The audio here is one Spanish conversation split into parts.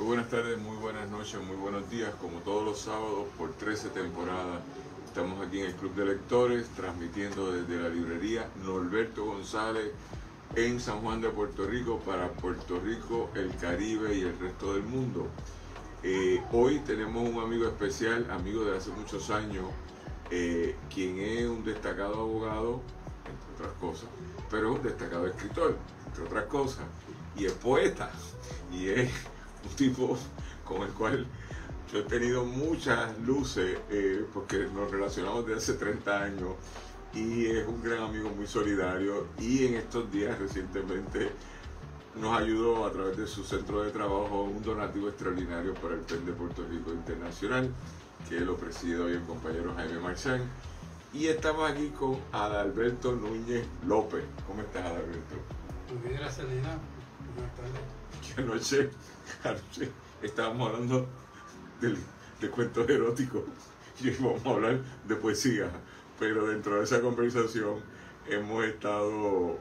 Muy buenas tardes, muy buenas noches, muy buenos días. Como todos los sábados por 13 temporadas, estamos aquí en el Club de Lectores, transmitiendo desde la librería Norberto González en San Juan de Puerto Rico para Puerto Rico, el Caribe y el resto del mundo. Hoy tenemos un amigo especial, amigo de hace muchos años, quien es un destacado abogado, entre otras cosas, pero un destacado escritor, entre otras cosas, y es poeta, y es un tipo con el cual yo he tenido muchas luces, porque nos relacionamos desde hace 30 años, y es un gran amigo muy solidario, y en estos días recientemente nos ayudó a través de su centro de trabajo un donativo extraordinario para el PEN de Puerto Rico Internacional, que lo preside hoy el compañero Jaime Marchán. Y estamos aquí con Adalberto Núñez López. ¿Cómo estás, Adalberto? Muy bien, gracias, Lina. Buenas tardes. Anoche estábamos hablando de cuentos eróticos y hoy vamos a hablar de poesía, pero dentro de esa conversación hemos estado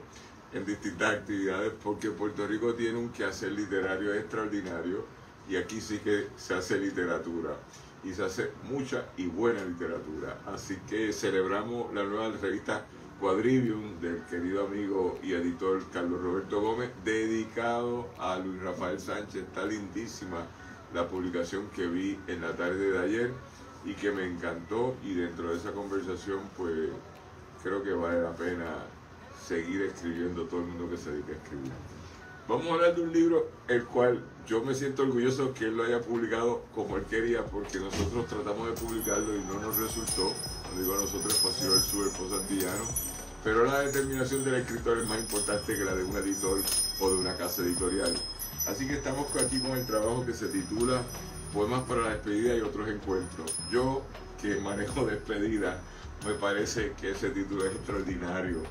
en distintas actividades porque Puerto Rico tiene un quehacer literario extraordinario y aquí sí que se hace literatura y se hace mucha y buena literatura. Así que celebramos la nueva revista Quadrivium del querido amigo y editor Carlos Roberto Gómez, dedicado a Luis Rafael Sánchez. Está lindísima la publicación que vi en la tarde de ayer y que me encantó, y dentro de esa conversación pues creo que vale la pena seguir escribiendo todo el mundo que se dedica a escribir. Vamos a hablar de un libro el cual yo me siento orgulloso que él lo haya publicado como él quería, porque nosotros tratamos de publicarlo y no nos resultó. Lo digo a nosotros, Pasillo del Sur, el Santillano, pero la determinación del escritor es más importante que la de un editor o de una casa editorial. Así que estamos aquí con el trabajo que se titula Poemas para la despedida y otros encuentros. Yo, que manejo despedida, me parece que ese título es extraordinario.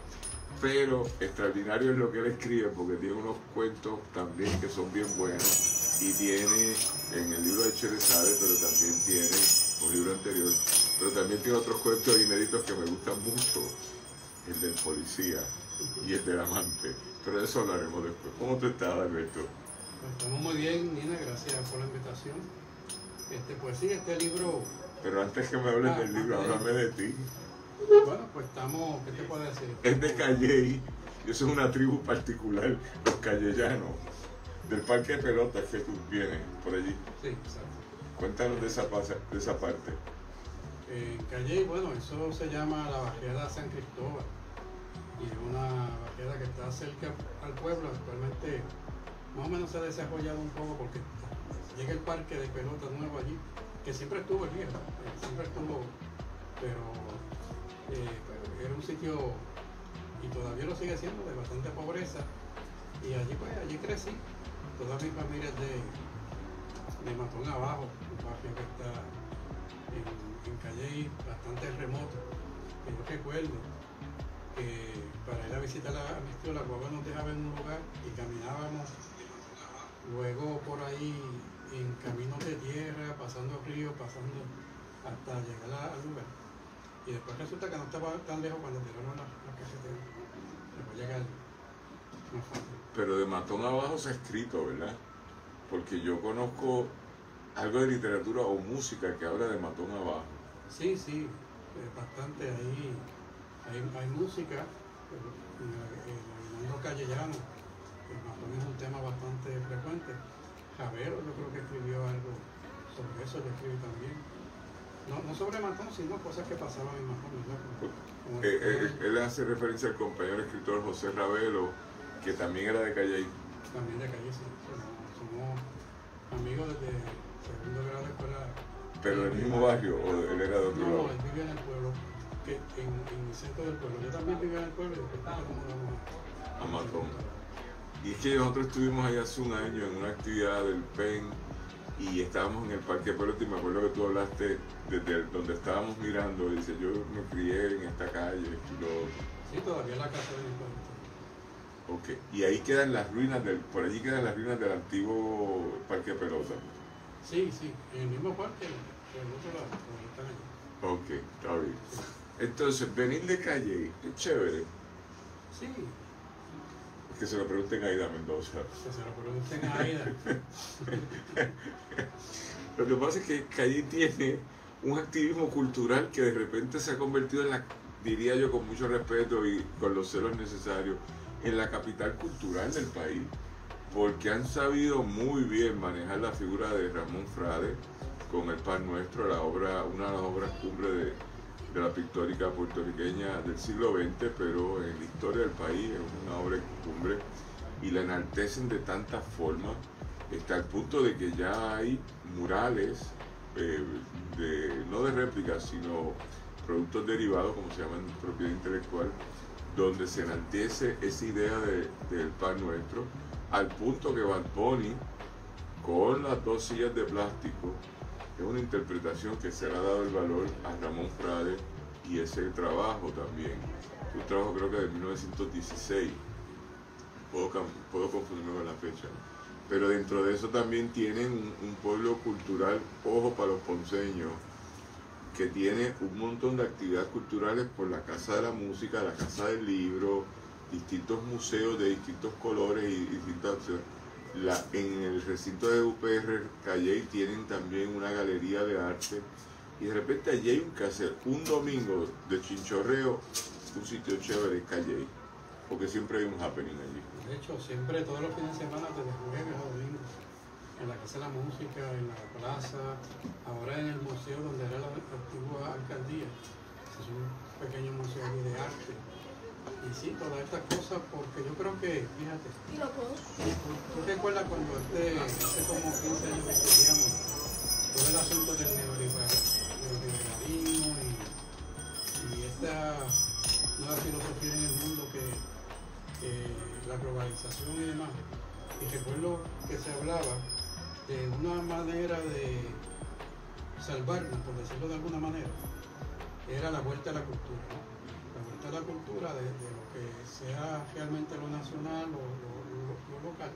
Pero extraordinario es lo que él escribe, porque tiene unos cuentos también que son bien buenos, y tiene en el libro de Cherezade, pero también tiene un libro anterior, pero también tiene otros cuentos inéditos que me gustan mucho, el del policía y el del amante, pero de eso hablaremos después. ¿Cómo tú estás, Alberto? Pues estamos muy bien, Nina, gracias por la invitación. Pues sí, este libro... Pero antes que me hables del libro, háblame de ti. Bueno, pues estamos, ¿qué te puedo decir? Es de Calley, y eso es una tribu particular, los callellanos, del parque de pelotas que tú vienes por allí. Sí, exacto. Cuéntanos de esa parte. En Calley, bueno, eso se llama la barriada San Cristóbal, y es una barriada que está cerca al pueblo. Actualmente más o menos se ha desarrollado un poco porque llega el parque de pelota nuevo allí, que siempre estuvo el viejo, siempre estuvo, pero era un sitio, y todavía lo sigue siendo, de bastante pobreza, y allí pues allí crecí. Toda mi familia es de Matón Abajo, un barrio que está en Calley, bastante remoto, que yo recuerdo que para ir a visitar a mis tíos, la guagua nos dejaba en un lugar y caminábamos luego por ahí en caminos de tierra, pasando ríos, pasando hasta llegar al lugar. Y después resulta que no estaba tan lejos cuando tiraron la casetera. Se puede llegar más fácil. Pero de Matón Abajo se ha escrito, ¿verdad? Porque yo conozco algo de literatura o música que habla de Matón Abajo. Sí, sí, bastante. Hay música, el mundo callellano, el Matón es un tema bastante frecuente. Javero yo creo que escribió algo sobre eso, yo escribí también. No sobre Matón, sino cosas que pasaban en Matón, ¿no? Él hace referencia al compañero escritor José Ravelo, que también era de Calley. También de Calley, sí. Somos amigos desde segundo grado de escuela. ¿Pero del mismo barrio o él era de otro lado? No, él vivía en el pueblo, en el centro del pueblo. Yo también vivía en el pueblo y después nos a Matón. Y es que nosotros estuvimos ahí hace un año en una actividad del PEN y estábamos en el parque de pelota, y me acuerdo que tú hablaste desde donde estábamos mirando y dices, yo me crié en esta calle y lo... Sí, todavía la casa de mi pueblo. Ok, y ahí quedan las ruinas por allí quedan las ruinas del antiguo parque de pelota. Sí, en el mismo parque, en el otro lado, donde están allí. Ok, está bien. Sí. Entonces, venir de Calle es chévere. Sí. Que se lo pregunten a Aida Mendoza. Que se lo pregunten a Aida. Lo que pasa es que Calley tiene un activismo cultural que de repente se ha convertido en la, diría yo con mucho respeto y con los celos necesarios, en la capital cultural del país, porque han sabido muy bien manejar la figura de Ramón Frade con El Pan Nuestro, la obra, una de las obras cumbre de la pictórica puertorriqueña del siglo XX, pero en la historia del país es una obra cumbre y la enaltecen de tantas formas, hasta el punto de que ya hay murales, no de réplicas, sino productos derivados, como se llaman, propiedad intelectual, donde se enaltece esa idea del pan nuestro, al punto que Bad Bunny, con las dos sillas de plástico, es una interpretación que se le ha dado el valor a Ramón Frade y ese trabajo también. Un trabajo creo que de 1916, puedo confundirme con la fecha, pero dentro de eso también tienen un pueblo cultural, ojo para los ponceños, que tiene un montón de actividades culturales por la Casa de la Música, la Casa del Libro, distintos museos de distintos colores y distintas opciones. En el recinto de UPR Calley tienen también una galería de arte y de repente allí hay un quehacer, un domingo de chinchorreo, un sitio chévere es Calley, porque siempre hay un happening allí. De hecho, siempre, todos los fines de semana, desde jueves a domingo, en la Casa de la Música, en la plaza, ahora en el museo donde era la antigua alcaldía, es un pequeño museo de arte. Y sí, todas estas cosas, porque yo creo que, fíjate, ¿tú recuerdas cuando hace como 15 años que estudiamos todo el asunto del neoliberalismo y esta nueva filosofía en el mundo que la globalización y demás? Y recuerdo que se hablaba de una manera de salvarnos, por decirlo de alguna manera, era la vuelta a la cultura, ¿no? La vuelta a la cultura de lo que sea realmente lo nacional o lo local,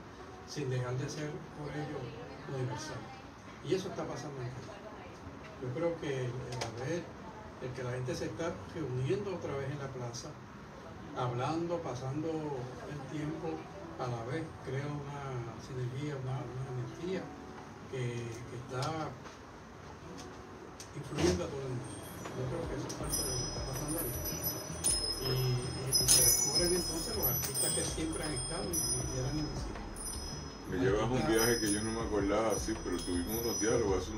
sin dejar de ser por ello universal. Y eso está pasando en Cali. Yo creo que el que la gente se está reuniendo otra vez en la plaza, hablando, pasando el tiempo, a la vez crea una sinergia, una energía que está influyendo a todo el mundo. Yo creo que eso es parte de lo que está pasando ahí. Y se descubren entonces los artistas que siempre han estado y eran invisibles. Me llevas un viaje que yo no me acordaba así, pero tuvimos unos diálogos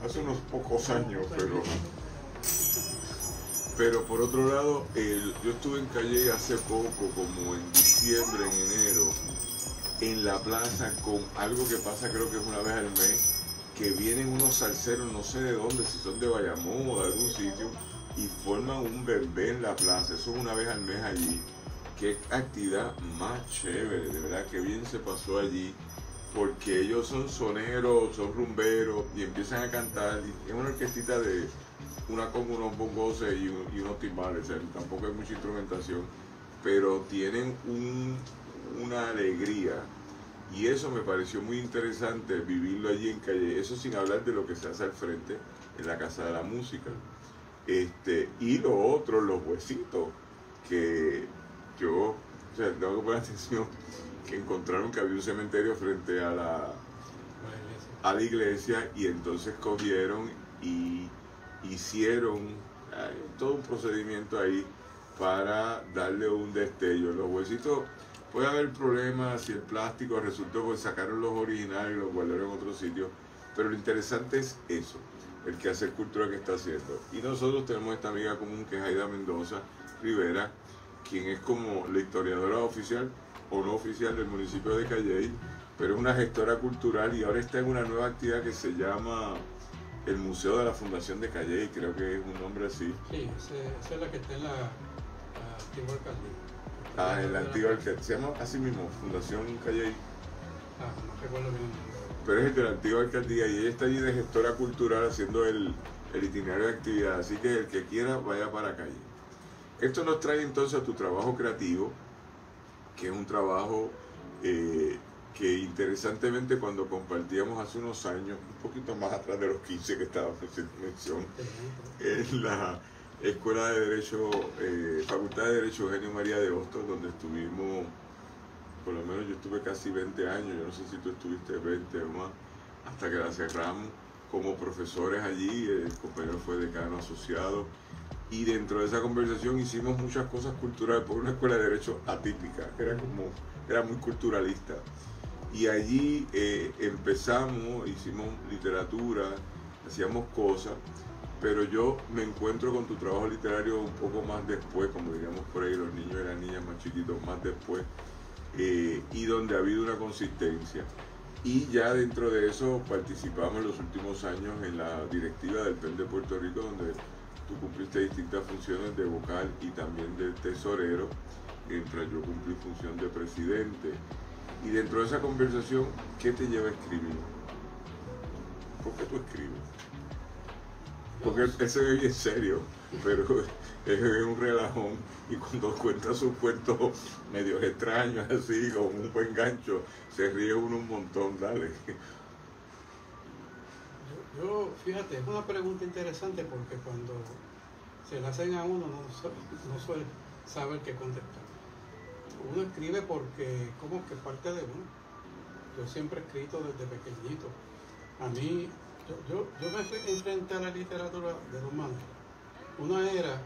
hace unos pocos años, pero por otro lado, yo estuve en Calley hace poco, como en diciembre, en enero, en la plaza, con algo que pasa creo que es una vez al mes, que vienen unos salseros, no sé de dónde, si son de Bayamón o de algún sitio, y forman un bembé en la plaza. Eso es una vez al mes allí. Qué actividad más chévere, de verdad que bien se pasó allí, porque ellos son soneros, son rumberos, y empiezan a cantar, y es una orquestita de con unos bongos y unos timbales, o sea, tampoco hay mucha instrumentación, pero tienen una alegría, y eso me pareció muy interesante vivirlo allí en Calley, eso sin hablar de lo que se hace al frente en la Casa de la Música. Y lo otro, los huesitos, que yo, o sea, tengo que poner atención, que encontraron que había un cementerio frente a la iglesia, y entonces cogieron y hicieron todo un procedimiento ahí para darle un destello. Los huesitos, puede haber problemas si el plástico resultó, pues sacaron los originales y los guardaron en otro sitio, pero lo interesante es eso, el quehacer cultural que está haciendo. Y nosotros tenemos esta amiga común que es Aida Mendoza Rivera, quien es como la historiadora oficial o no oficial del municipio de Calley, pero es una gestora cultural y ahora está en una nueva actividad que se llama el Museo de la Fundación de Calley, creo que es un nombre así. Sí, esa es la que está en la antigua alcaldía. En la antigua alcaldía, se llama así mismo, Fundación Calley. No recuerdo bien el nombre. Pero es el de la antigua alcaldía y ella está allí de gestora cultural haciendo el itinerario de actividad, así que el que quiera vaya para Calley. Esto nos trae entonces a tu trabajo creativo, que es un trabajo que interesantemente cuando compartíamos hace unos años, un poquito más atrás de los 15 que estábamos haciendo mención, en la Escuela de Derecho, Facultad de Derecho Eugenio María de Hostos, donde estuvimos por lo menos yo estuve casi 20 años, yo no sé si tú estuviste 20 o más, hasta que la cerramos como profesores allí, el compañero fue decano asociado, y dentro de esa conversación hicimos muchas cosas culturales, por una escuela de derecho atípica, era muy culturalista. Y allí empezamos, hicimos literatura, hacíamos cosas, pero yo me encuentro con tu trabajo literario un poco más después, como diríamos por ahí, los niños y las niñas más chiquitos más después, y donde ha habido una consistencia. Y ya dentro de eso participamos en los últimos años en la directiva del PEN de Puerto Rico, donde tú cumpliste distintas funciones de vocal y también de tesorero, mientras yo cumplí función de presidente. Y dentro de esa conversación, ¿qué te lleva a escribir? ¿Por qué tú escribes? Porque él se ve bien serio, pero es un relajón, y cuando cuenta sus cuentos medio extraños, así, con un buen gancho, se ríe uno un montón, dale. Fíjate, es una pregunta interesante porque cuando se la hacen a uno no suele saber qué contestar. Uno escribe porque como que parte de uno. Yo siempre he escrito desde pequeñito. A mí, yo me enfrenté a la literatura de dos maneras. Una era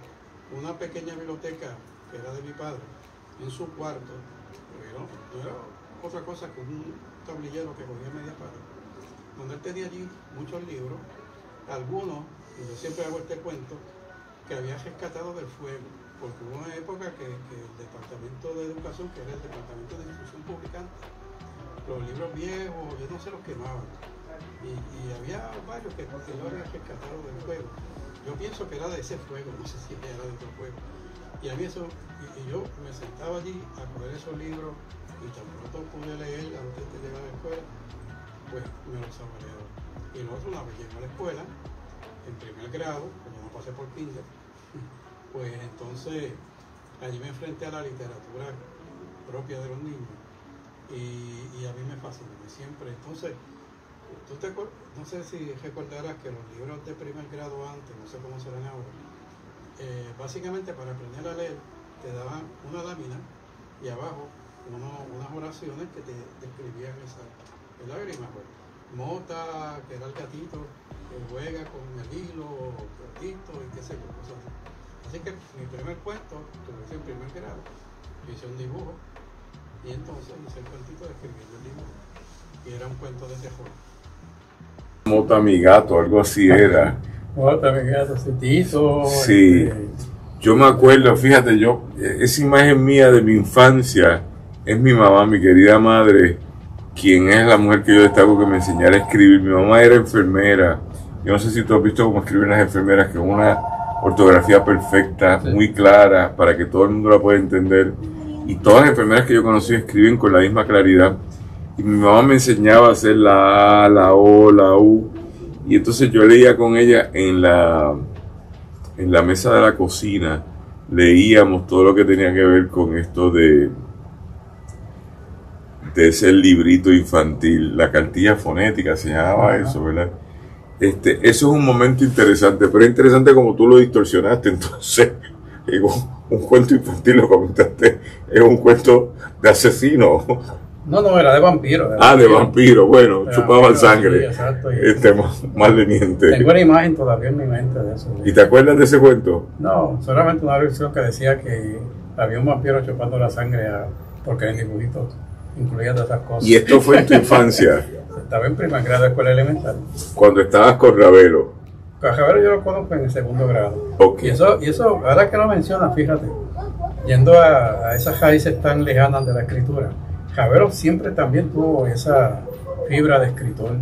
una pequeña biblioteca que era de mi padre, en su cuarto, no era otra cosa que un tablillero que cogía media página, donde él tenía allí muchos libros, algunos, y yo siempre hago este cuento, que había rescatado del fuego, porque hubo una época que el Departamento de Educación, que era el Departamento de Instrucción Pública, los libros viejos, yo no sé, los quemaban, y había varios que yo había rescatado del fuego. Yo pienso que era de ese fuego, no sé si era de otro fuego. Y a mí eso, y yo me sentaba allí a coger esos libros, y tan pronto pude leer antes de llegar a la escuela, pues me los saboreaba. Y lo otro, una vez llegué a la escuela, en primer grado, como no pasé por kinder, pues entonces allí me enfrenté a la literatura propia de los niños, y a mí me fascinó siempre. Entonces, no sé si recordarás que los libros de primer grado antes, no sé cómo serán ahora, básicamente para aprender a leer te daban una lámina y abajo unas oraciones que te describían esas lágrimas. Pues. Mota, que era el gatito, que juega con el hilo, cortito y qué sé yo, cosas así. Así que mi primer cuento, que lo hice en primer grado, hice un dibujo y entonces hice el cuentito describiendo el dibujo. Y era un cuento de terror. Mota mi gato, algo así era. Mota mi gato, Cetizo. Sí, yo me acuerdo, fíjate, esa imagen mía de mi infancia es mi mamá, mi querida madre, quien es la mujer que yo destaco que me enseñara a escribir. Mi mamá era enfermera. Yo no sé si tú has visto cómo escriben las enfermeras, que es una ortografía perfecta, sí, muy clara, para que todo el mundo la pueda entender. Y todas las enfermeras que yo conocí escriben con la misma claridad. Y mi mamá me enseñaba a hacer la A, la O, la U. Y entonces yo leía con ella en la mesa de la cocina. Leíamos todo lo que tenía que ver con esto de ese librito infantil, la cartilla fonética se llamaba eso, ¿verdad? Eso es un momento interesante, pero es interesante como tú lo distorsionaste. Entonces, un cuento infantil, lo comentaste, es un cuento de asesino. No, era de vampiro. De vampiro, bueno, chupaban sangre. Sí, exacto. Más leniente. Tengo una imagen todavía en mi mente de eso. ¿Y te acuerdas de ese cuento? No, solamente una versión que decía que había un vampiro chupando la sangre porque en el dibujito incluía todas esas cosas. ¿Y esto fue en tu infancia? Estaba en primer grado de escuela elemental. Cuando estabas con Ravelo. Con Ravelo yo lo conozco en el segundo grado. Okay. Y eso, ahora que lo mencionas, fíjate, yendo a esas raíces tan lejanas de la escritura, Ravelo siempre también tuvo esa fibra de escritor.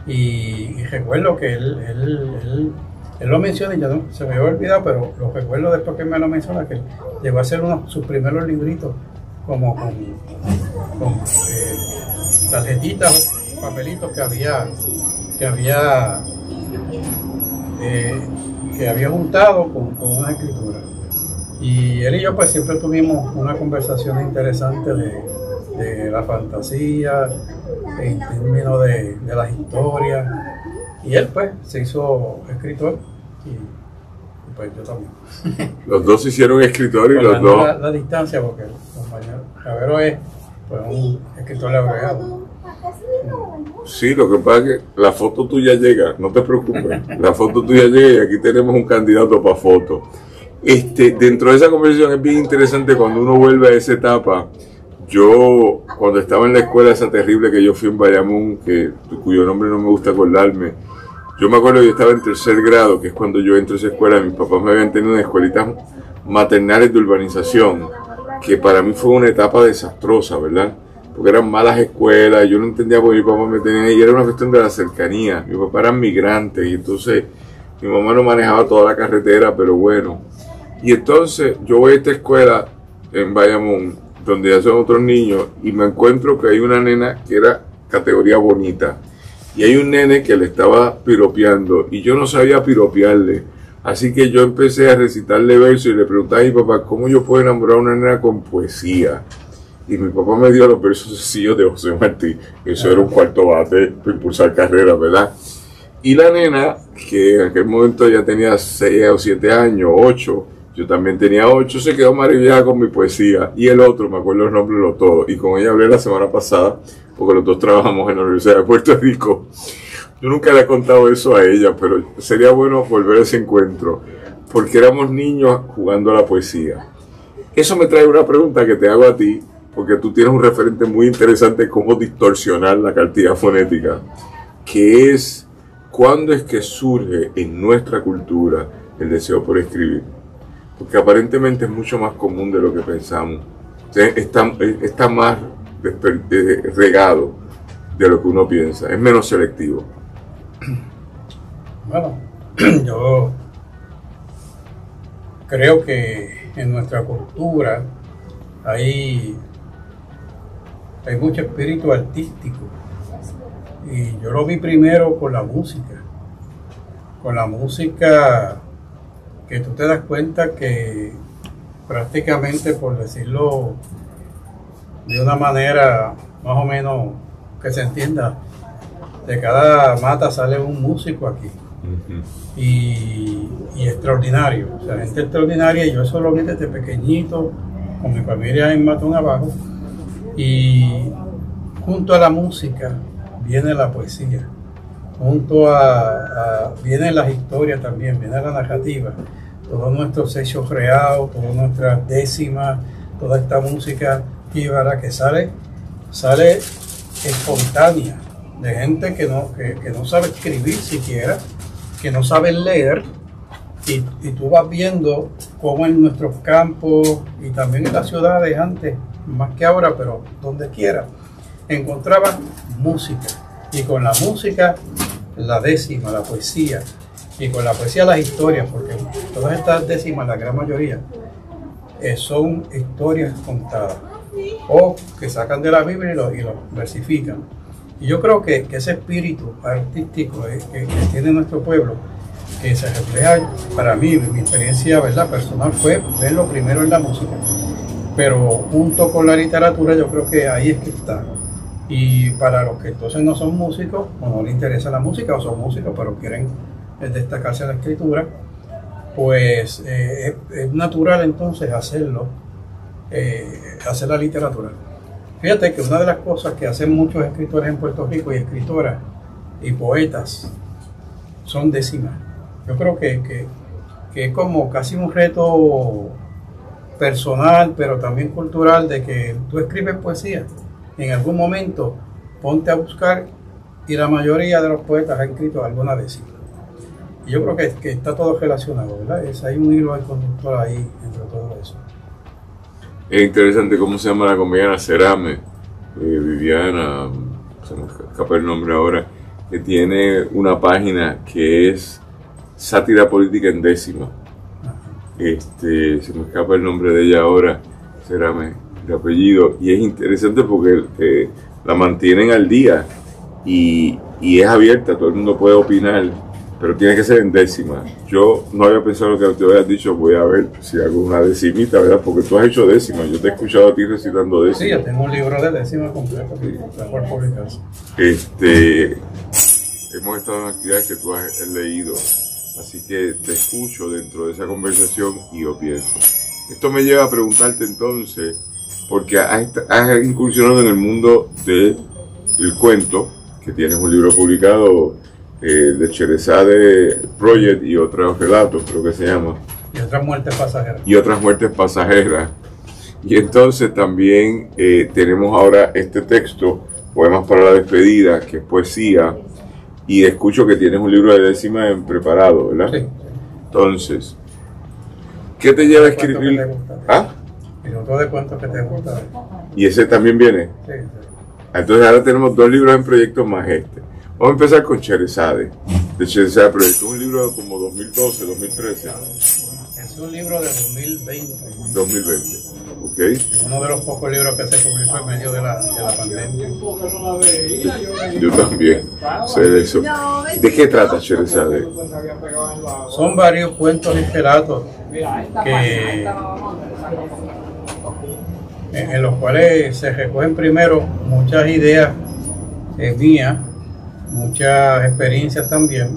Y recuerdo que él lo menciona, y ya no, se me había olvidado, pero lo recuerdo después que me lo menciona, que llegó a hacer sus primeros libritos como con tarjetitas, papelitos que había juntado con una escritura. Y él y yo pues siempre tuvimos una conversación interesante de la fantasía, en términos de las historias, y él pues se hizo escritor y pues yo también. Los dos se hicieron escritores y los dos... La distancia, porque el compañero Ravelo es fue un escritor laureado. Sí, lo que pasa es que la foto tuya llega, no te preocupes, la foto tuya llega y aquí tenemos un candidato para foto. Dentro de esa conversación es bien interesante cuando uno vuelve a esa etapa. Yo, cuando estaba en la escuela esa terrible que yo fui en Bayamón, cuyo nombre no me gusta acordarme, yo me acuerdo que yo estaba en tercer grado, que es cuando yo entro a esa escuela. Mis papás me habían tenido unas escuelitas maternales de urbanización, que para mí fue una etapa desastrosa, ¿verdad? Porque eran malas escuelas, yo no entendía por qué mi papá me tenía ahí, era una cuestión de la cercanía. Mi papá era migrante y entonces mi mamá no manejaba toda la carretera, pero bueno. Y entonces yo voy a esta escuela en Bayamón, donde ya son otros niños, y me encuentro que hay una nena que era categoría bonita, y hay un nene que le estaba piropeando, y yo no sabía piropearle, así que yo empecé a recitarle versos y le preguntaba a mi papá, ¿cómo yo puedo enamorar a una nena con poesía? Y mi papá me dio los versos sencillos de José Martí. Eso era un cuarto bate para impulsar carreras, ¿verdad? Y la nena, que en aquel momento ya tenía 6 o 7 años, 8, yo también tenía 8, se quedó maravillada con mi poesía. Y el otro, me acuerdo los nombres de los todos, y con ella hablé la semana pasada, porque los dos trabajamos en la Universidad de Puerto Rico. Yo nunca le he contado eso a ella, pero sería bueno volver a ese encuentro, porque éramos niños jugando a la poesía. Eso me trae una pregunta que te hago a ti, porque tú tienes un referente muy interesante en cómo distorsionar la cartilla fonética, que es cuándo es que surge en nuestra cultura el deseo por escribir. Porque aparentemente es mucho más común de lo que pensamos. Está más regado de lo que uno piensa, es menos selectivo. Bueno, yo creo que en nuestra cultura hay mucho espíritu artístico, y yo lo vi primero con la música que tú te das cuenta que prácticamente, por decirlo de una manera más o menos que se entienda, de cada mata sale un músico aquí. Y extraordinario, o sea, gente extraordinaria. Yo eso lo vi desde pequeñito con mi familia en Matón Abajo, y junto a la música viene la poesía, junto vienen las historias también, viene la narrativa, todos nuestros hechos reales, todas nuestras décimas, toda esta música jíbara que sale espontánea, de gente que no sabe escribir siquiera, que no sabe leer, y tú vas viendo cómo en nuestros campos y también en las ciudades antes, más que ahora, pero donde quiera, encontraban música, y con la música la décima, la poesía, y con la poesía las historias, porque todas estas décimas, la gran mayoría, son historias contadas, o que sacan de la Biblia y lo versifican. Y yo creo que ese espíritu artístico que tiene nuestro pueblo, que se refleja, para mí, mi experiencia, ¿verdad?, personal, fue verlo primero en la música, pero junto con la literatura yo creo que ahí es que está. Y para los que entonces no son músicos, o no les interesa la música, o son músicos pero quieren destacarse en la escritura, pues es natural entonces hacerlo, hacer la literatura. Fíjate que una de las cosas que hacen muchos escritores en Puerto Rico, y escritoras y poetas, son décimas. Yo creo que es como casi un reto personal, pero también cultural, de que tú escribes poesía, en algún momento ponte a buscar, y la mayoría de los poetas han escrito alguna décima. Y yo creo que está todo relacionado, ¿verdad? Hay un hilo conductor ahí entre todo eso. Es interesante cómo se llama la comediana Cerame, Viviana, se me escapa el nombre ahora, que tiene una página que es sátira política en décima. Se me escapa el nombre de ella ahora, Cerame, de apellido, y es interesante porque la mantienen al día y es abierta, todo el mundo puede opinar, pero tiene que ser en décima. Yo no había pensado lo que te habías dicho, voy a ver si hago una decimita, ¿verdad? Porque tú has hecho décima, yo te he escuchado a ti recitando décima. Sí, yo tengo un libro de décima completo que está por publicarse. Hemos estado en actividades que tú has leído, así que te escucho dentro de esa conversación y yo pienso. Esto me lleva a preguntarte entonces, porque has incursionado en el mundo del cuento, que tienes un libro publicado de Sherezade Project y otros relatos, creo que se llama. Y otras muertes pasajeras. Y otras muertes pasajeras. Y entonces también tenemos ahora este texto, Poemas para la Despedida, que es poesía, y escucho que tienes un libro de décima en preparado, ¿verdad? Sí. Entonces, ¿qué te lleva a escribir? ¿Ah? Y otro de cuentos que te gusta. ¿Y ese también viene? Sí, sí. Entonces ahora tenemos 2 libros en proyecto más este. Vamos a empezar con Sherezade, de Sherezade Project, un libro como 2012, 2013. Es un libro de 2020. 2020, ok. Uno de los pocos libros que se publicó en medio de la pandemia. Yo también sé de eso. ¿De qué trata Sherezade? Son varios cuentos y relatos que, en los cuales se recogen primero muchas ideas mías, muchas experiencias también,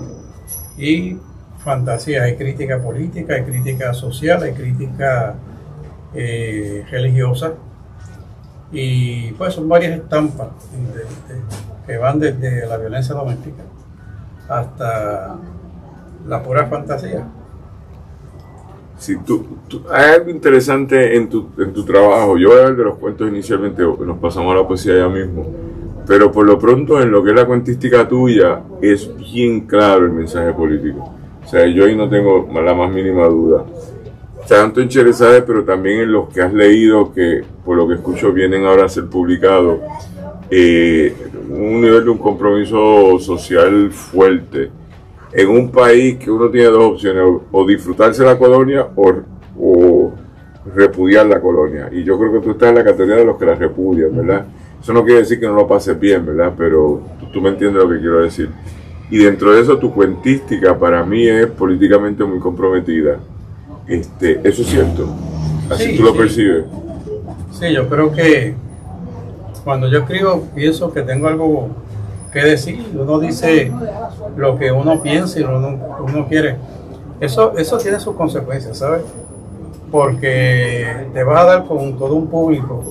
y fantasías. Hay crítica política, hay crítica social, hay crítica religiosa, y pues son varias estampas que van desde la violencia doméstica hasta la pura fantasía. Si hay algo interesante en tu trabajo. Yo voy a hablar de los cuentos inicialmente, nos pasamos a la poesía ya mismo, pero por lo pronto en lo que es la cuentística tuya es bien claro el mensaje político. O sea, yo ahí no tengo la más mínima duda. Tanto en Sherezade, pero también en los que has leído, que por lo que escucho vienen ahora a ser publicados, un nivel de un compromiso social fuerte. En un país que uno tiene 2 opciones, o disfrutarse la colonia o repudiar la colonia. Y yo creo que tú estás en la categoría de los que la repudian, ¿verdad? Eso no quiere decir que no lo pases bien, ¿verdad? Pero tú me entiendes lo que quiero decir. Y dentro de eso, tu cuentística para mí es políticamente muy comprometida. Eso es cierto. Así sí, tú lo percibes. Sí, yo creo que cuando yo escribo pienso que tengo algo que decir. Uno dice lo que uno piensa y uno quiere. Eso tiene sus consecuencias, ¿sabes? Porque te vas a dar con todo un público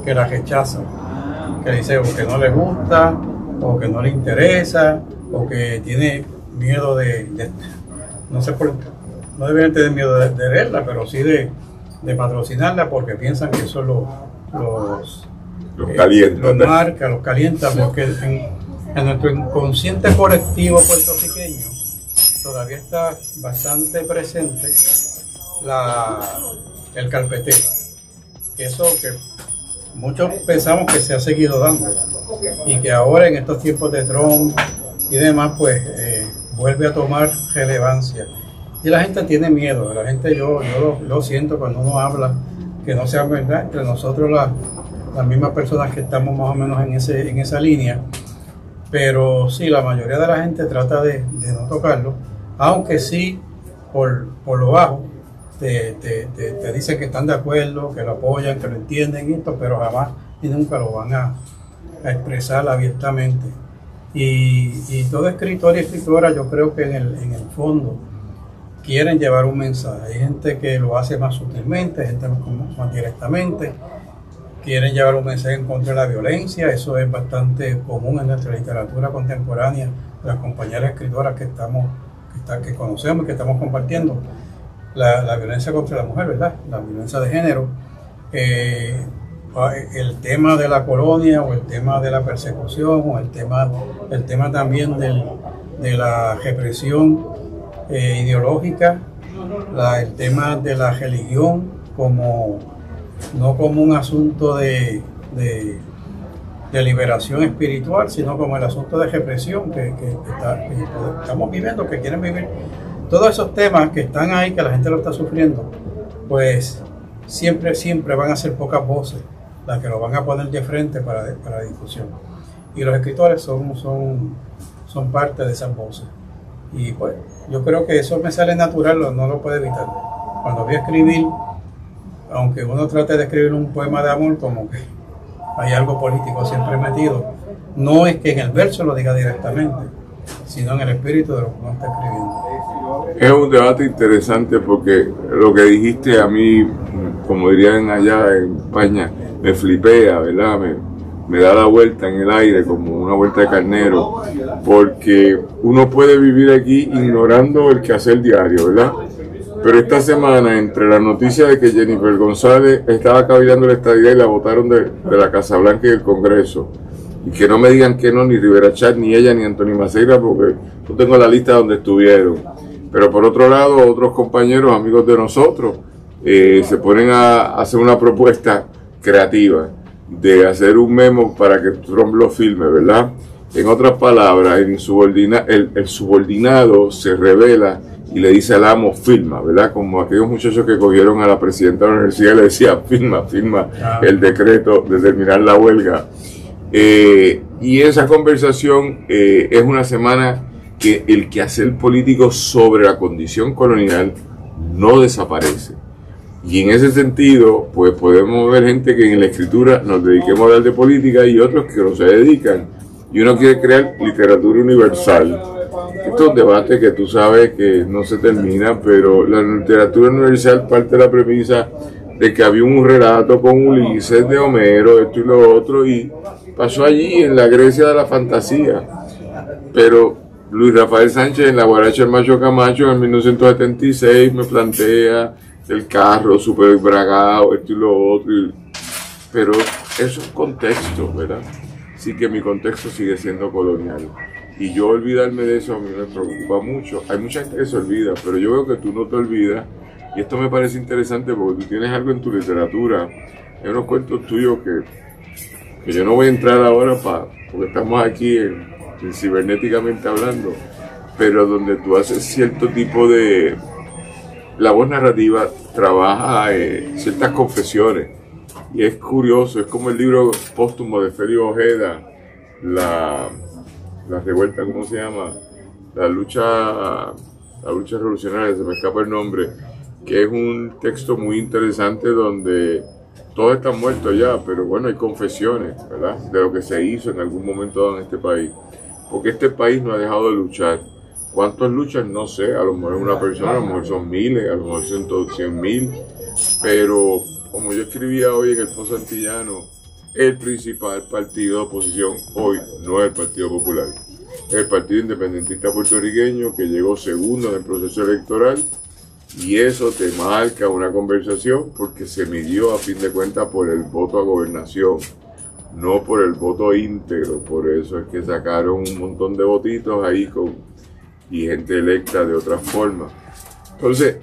que la rechaza, que dice o que no le gusta, o que no le interesa, o que tiene miedo no sé por qué. No deberían tener miedo de verla, pero sí de patrocinarla, porque piensan que eso los calienta. Los marca, los calienta, porque en nuestro inconsciente colectivo puertorriqueño todavía está bastante presente el carpeteo. Eso que muchos pensamos que se ha seguido dando, y que ahora en estos tiempos de Trump y demás, pues vuelve a tomar relevancia. Y la gente tiene miedo, la gente, yo lo siento cuando uno habla, que no sea verdad entre nosotros las mismas personas que estamos más o menos en esa línea, pero sí, la mayoría de la gente trata de no tocarlo, aunque sí, por lo bajo, te dicen que están de acuerdo, que lo apoyan, que lo entienden, y esto, pero jamás y nunca lo van a expresar abiertamente. Y todo escritor y escritora, yo creo que en el fondo quieren llevar un mensaje. Hay gente que lo hace más sutilmente, hay gente más directamente. Quieren llevar un mensaje en contra de la violencia. Eso es bastante común en nuestra literatura contemporánea, las compañeras escritoras que conocemos y que estamos compartiendo. La violencia contra la mujer, ¿verdad? La violencia de género. El tema de la colonia, o el tema de la persecución, o el tema también de la represión ideológica, el tema de la religión no como un asunto de liberación espiritual, sino como el asunto de represión que estamos viviendo, que quieren vivir. Todos esos temas que están ahí, que la gente lo está sufriendo, pues siempre van a ser pocas voces las que lo van a poner de frente para la discusión. Y los escritores son parte de esas voces. Y pues yo creo que eso me sale natural, no lo puedo evitar. Cuando voy a escribir, aunque uno trate de escribir un poema de amor, como que hay algo político siempre metido, no es que en el verso lo diga directamente, sino en el espíritu de lo que uno está escribiendo. Es un debate interesante, porque lo que dijiste a mí, como dirían allá en España, me flipea, ¿verdad? Me da la vuelta en el aire como una vuelta de carnero, porque uno puede vivir aquí ignorando el quehacer diario, ¿verdad? Pero esta semana, entre la noticia de que Jennifer González estaba cabildeando la estadidad y la votaron de la Casa Blanca y del Congreso, y que no me digan que no, ni Rivera Chat, ni ella, ni Anthony Maceira, porque yo tengo la lista donde estuvieron. Pero por otro lado, otros compañeros, amigos de nosotros, se ponen a hacer una propuesta creativa de hacer un memo para que Trump lo filme, ¿verdad? En otras palabras, el subordinado se revela y le dice al amo, firma, ¿verdad? Como aquellos muchachos que cogieron a la presidenta de la universidad y le decía, firma el decreto de terminar la huelga. Y esa conversación es una semana que el quehacer político sobre la condición colonial no desaparece. Y en ese sentido, pues podemos ver gente que en la escritura nos dediquemos a hablar de política y otros que no se dedican. Y uno quiere crear literatura universal. Esto es un debate que tú sabes que no se termina, pero la literatura universal parte de la premisa de que había un relato con Ulises de Homero, esto y lo otro, y pasó allí en la Grecia de la fantasía. Pero Luis Rafael Sánchez en La Guaracha del Macho Camacho en 1976 me plantea el carro súper bragado, esto y lo otro, pero eso es contexto, ¿verdad? Sí que mi contexto sigue siendo colonial. Y yo olvidarme de eso a mí me preocupa mucho. Hay mucha gente que se olvida, pero yo veo que tú no te olvidas. Y esto me parece interesante porque tú tienes algo en tu literatura. Hay unos cuentos tuyos que yo no voy a entrar ahora porque estamos aquí en cibernéticamente hablando, pero donde tú haces cierto tipo de... La voz narrativa trabaja ciertas confesiones. Y es curioso, es como el libro póstumo de Félix Ojeda, la revuelta, ¿cómo se llama? La lucha revolucionaria, se me escapa el nombre, que es un texto muy interesante donde todos están muertos ya, pero bueno, hay confesiones, ¿verdad? De lo que se hizo en algún momento dado en este país. Porque este país no ha dejado de luchar. ¿Cuántos luchan? No sé, a lo mejor es una persona, a lo mejor son miles, a lo mejor son 100.000, pero como yo escribía hoy en el Pozo Antillano, el principal partido de oposición hoy no es el Partido Popular, es el Partido Independentista Puertorriqueño, que llegó segundo en el proceso electoral, y eso te marca una conversación porque se midió a fin de cuentas por el voto a gobernación, no por el voto íntegro. Por eso es que sacaron un montón de votitos ahí y gente electa de otra forma. Entonces,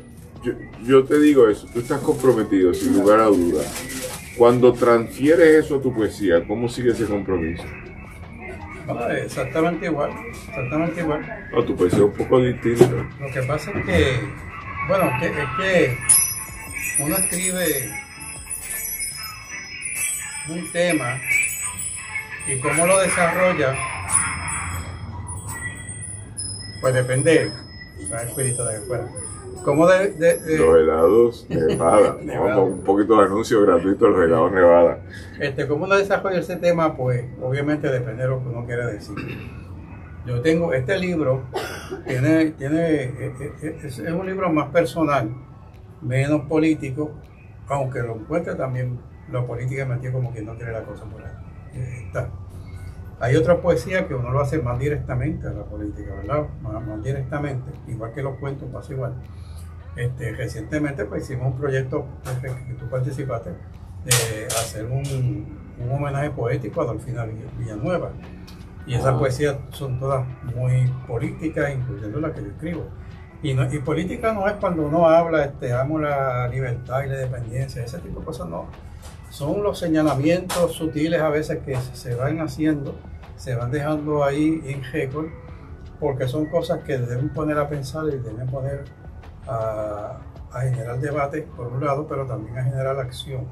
yo te digo eso, tú estás comprometido sin lugar a dudas. Cuando transfieres eso a tu poesía, ¿cómo sigue ese compromiso? Bueno, exactamente igual. No, tu poesía es un poco distinta. Lo que pasa es que, bueno, es que uno escribe un tema y cómo lo desarrolla, pues depende del espíritu de afuera. Como Los helados Nevada. Vamos, un poquito de anuncio gratuito, los helados Nevada. ¿Cómo uno desarrolla ese tema? Pues obviamente depende de lo que uno quiera decir. Yo tengo este libro, es un libro más personal, menos político, aunque lo encuentre también lo políticamente como quien no quiere la cosa por ahí. Está. Hay otra poesía que uno lo hace más directamente a la política, ¿verdad? Más directamente, igual que los cuentos, pasa igual. Recientemente pues hicimos un proyecto que tú participaste de hacer un homenaje poético a Adolfina Villanueva. Y esas poesías son todas muy políticas, incluyendo la que yo escribo. Y política no es cuando uno habla, amo la libertad y la independencia, ese tipo de cosas no. Son los señalamientos sutiles a veces que se van haciendo, se van dejando ahí en récord, porque son cosas que deben poner a pensar y deben poner a generar debate, por un lado, pero también a generar acción,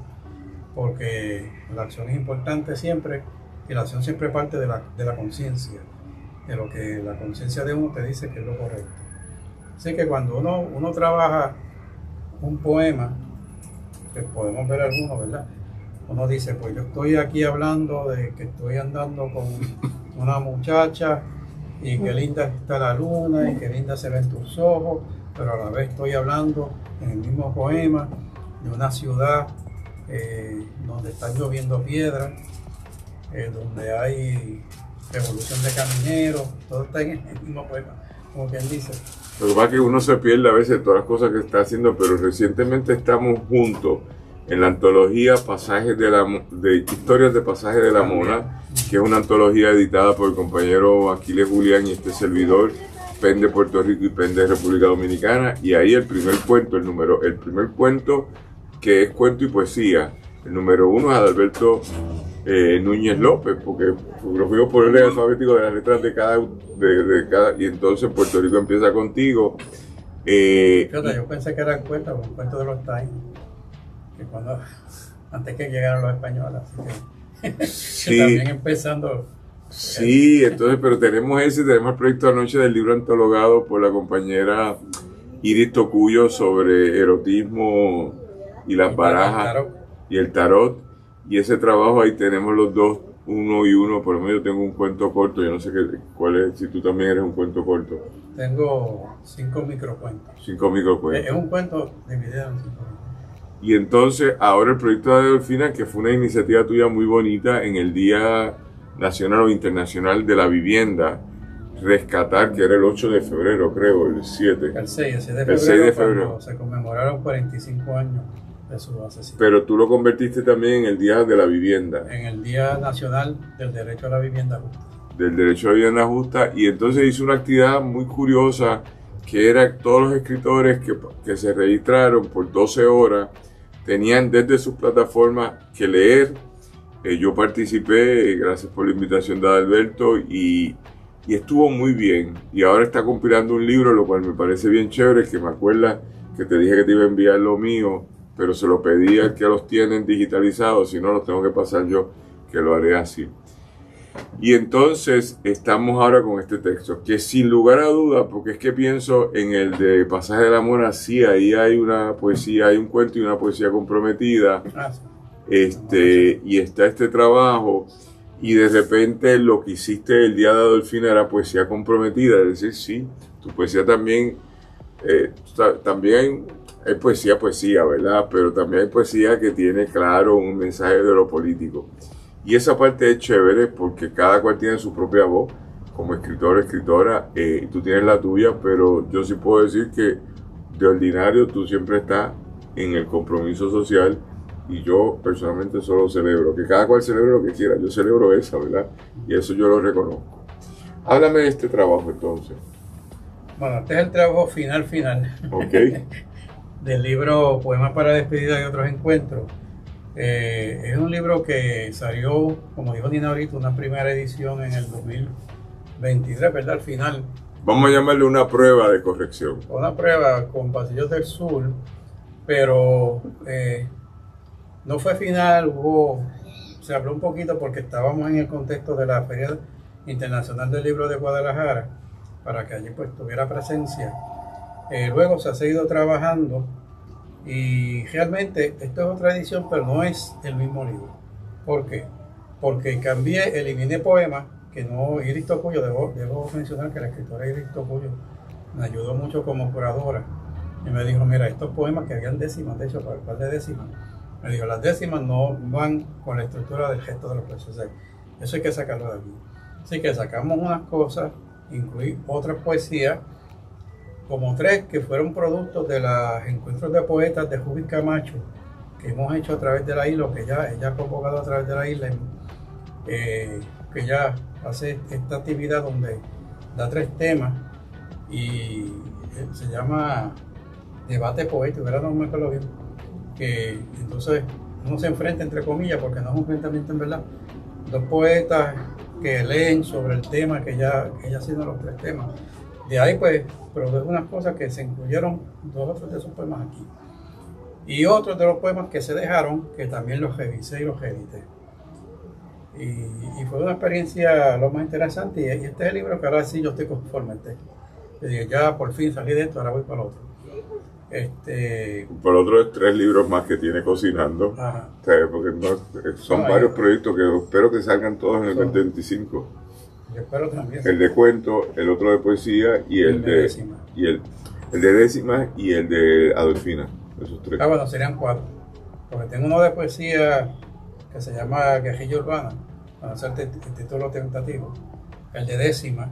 porque la acción es importante siempre, y la acción siempre parte de la conciencia, de lo que la conciencia de uno te dice que es lo correcto. Así que cuando uno trabaja un poema, que podemos ver algunos, ¿verdad? Uno dice, pues yo estoy aquí hablando de que estoy andando con una muchacha y qué linda está la luna y qué linda se ven tus ojos, pero a la vez estoy hablando en el mismo poema de una ciudad donde están lloviendo piedras, donde hay revolución de camineros, todo está en el mismo poema, como quien dice. Lo que pasa es que uno se pierde a veces todas las cosas que está haciendo, pero recientemente estamos juntos en la antología Pasajes de Historias de Pasajes de la Mona, que es una antología editada por el compañero Aquiles Julián y este servidor, PEN de Puerto Rico y PEN de República Dominicana, y ahí el primer cuento, el primer cuento que es cuento y poesía, el número 1 es Adalberto Núñez López, porque lo fuimos por el orden alfabético de las letras de cada, y entonces Puerto Rico empieza contigo. Fíjate, yo pensé que eran cuentos, un cuento de los Taínos, que antes que llegaran los españoles, así que, sí, que también empezando. Sí, entonces, pero tenemos el proyecto anoche del libro antologado por la compañera Iris Tocuyo sobre erotismo y las barajas y el tarot, y ese trabajo ahí tenemos los dos, uno y uno. Por lo menos yo tengo un cuento corto, yo no sé cuál es, si tú también eres un cuento corto. Tengo 5 microcuentos. 5 microcuentos. Es un cuento dividido en 5. Y entonces, ahora el proyecto de Adolfina, que fue una iniciativa tuya muy bonita en el Día Nacional o Internacional de la Vivienda, rescatar, que era el 8 de febrero, creo, el 7. El 6 de febrero, el 6 de febrero. Se conmemoraron 45 años de su asesinato. Pero tú lo convertiste también en el Día de la Vivienda. En el Día Nacional del Derecho a la Vivienda Justa. Del Derecho a la Vivienda Justa, y entonces hizo una actividad muy curiosa, que era todos los escritores que se registraron por 12 horas, tenían desde sus plataformas que leer. Yo participé, gracias por la invitación de Adalberto, y estuvo muy bien. Y ahora está compilando un libro, lo cual me parece bien chévere, que me acuerda que te dije que te iba a enviar lo mío, pero se lo pedí al que los tienen digitalizados, si no los tengo que pasar yo, que lo haré así. Y entonces estamos ahora con este texto, que sin lugar a dudas, porque es que pienso en el de Pasaje de la Mona, sí, ahí hay una poesía, hay un cuento y una poesía comprometida. Y está este trabajo, y de repente lo que hiciste el día de Adolfina era poesía comprometida, es decir, sí, tu poesía también, también hay poesía, ¿verdad? Pero también hay poesía que tiene claro un mensaje de lo político. Y esa parte es chévere porque cada cual tiene su propia voz, como escritor, escritora, tú tienes la tuya, pero yo sí puedo decir que de ordinario tú siempre estás en el compromiso social, y yo personalmente solo celebro, que cada cual celebre lo que quiera, yo celebro esa, ¿verdad? Y eso yo lo reconozco. Háblame de este trabajo entonces. Bueno, este es el trabajo final. Ok. Del libro Poemas para Despedida y Otros Encuentros. Es un libro que salió, como dijo Nina ahorita, una primera edición en el 2023, ¿verdad? Al final. Vamos a llamarle una prueba de corrección. Una prueba con Pasillos del Sur, pero no fue final, se habló un poquito porque estábamos en el contexto de la Feria Internacional del Libro de Guadalajara, para que allí pues tuviera presencia. Luego se ha seguido trabajando, y realmente esto es otra edición, pero no es el mismo libro. ¿Por qué? Porque eliminé poemas que no. Iris Tocuyo, debo mencionar que la escritora Iris Tocuyo me ayudó mucho como curadora, y me dijo, mira, estos poemas que habían décimas, de hecho, para el par de décimas, me dijo, las décimas no van con la estructura del gesto de los versos, o sea, eso hay que sacarlo de aquí. Así que sacamos unas cosas, incluí otras poesías, como 3 que fueron productos de los encuentros de poetas de Jubi Camacho, que hemos hecho a través de la isla, que ella ha convocado a través de la isla, que ella hace esta actividad donde da 3 temas, y se llama Debate Poético, ahora no me acuerdo bien, que entonces uno se enfrenta, entre comillas, porque no es un enfrentamiento en verdad, 2 poetas que leen sobre el tema que ella haciendo los 3 temas. De ahí pues produjo unas cosas que se incluyeron, 2 o 3 de esos poemas aquí, y otros de los poemas que se dejaron, que también los revisé y los edité, y fue una experiencia lo más interesante. Y este es el libro que ahora sí yo estoy conforme. Ya por fin salí de esto, ahora voy para el otro. Por otro, 3 libros más que tiene cocinando. Ajá. O sea, porque son varios proyectos que espero que salgan todos en el 2025. Yo espero también. El de cuento, el otro de poesía y el de décimas. Y el de décimas y el de Adolfina. Esos 3. Bueno, serían 4. porque tengo uno de poesía que se llama Guerrilla Urbana, para hacer el título tentativo, el de Décima,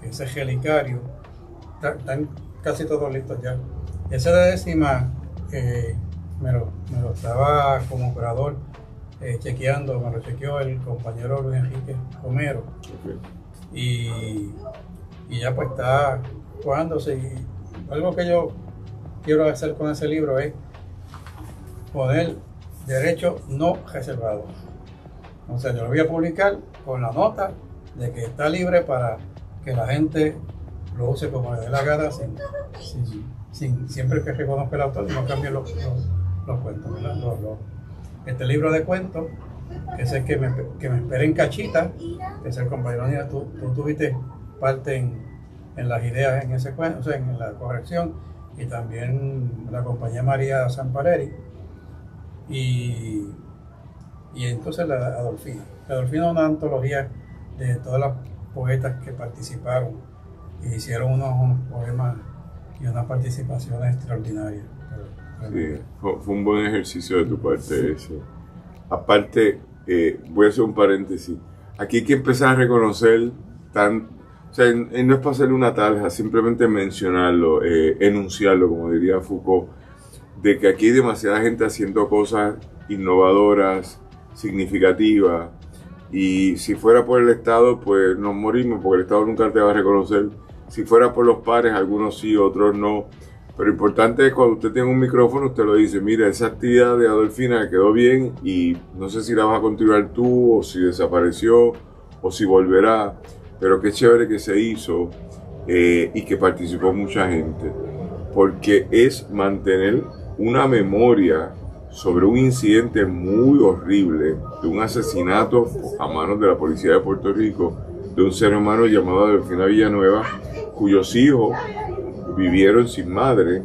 que ese es Relicario, están casi todos listos ya. Ese de Décima me lo estaba como operador chequeando, me lo chequeó el compañero Luis Enrique Romero. Okay. Y ya pues está jugándose. Y algo que yo quiero hacer con ese libro es poner derecho no reservado. O sea, yo lo voy a publicar con la nota de que está libre para que la gente lo use como le dé la gana, siempre que reconozca el autor y no cambie los cuentos, ¿verdad? Este libro de cuentos, que es el que me espera en Cachita, que es el compañero, tú tuviste parte en las ideas en ese cuento, o sea, en la corrección, y también la compañía María Sampaleri, y entonces la Adolfina. La Adolfina es una antología de todas las poetas que participaron y hicieron unos poemas y unas participaciones extraordinarias. Sí, fue un buen ejercicio de tu parte ese. Aparte, voy a hacer un paréntesis. Aquí hay que empezar a reconocer, o sea, no es para hacerle una talja, simplemente mencionarlo, enunciarlo, como diría Foucault, de que aquí hay demasiada gente haciendo cosas innovadoras, significativas, y si fuera por el Estado, pues nos morimos, porque el Estado nunca te va a reconocer. Si fuera por los pares, algunos sí, otros no. Pero lo importante es cuando usted tiene un micrófono, usted lo dice, mira, esa actividad de Adolfina quedó bien y no sé si la vas a continuar tú o si desapareció o si volverá, pero qué chévere que se hizo y que participó mucha gente, porque es mantener una memoria sobre un incidente muy horrible de un asesinato a manos de la policía de Puerto Rico de un ser humano llamado Adolfina Villanueva, cuyos hijos vivieron sin madre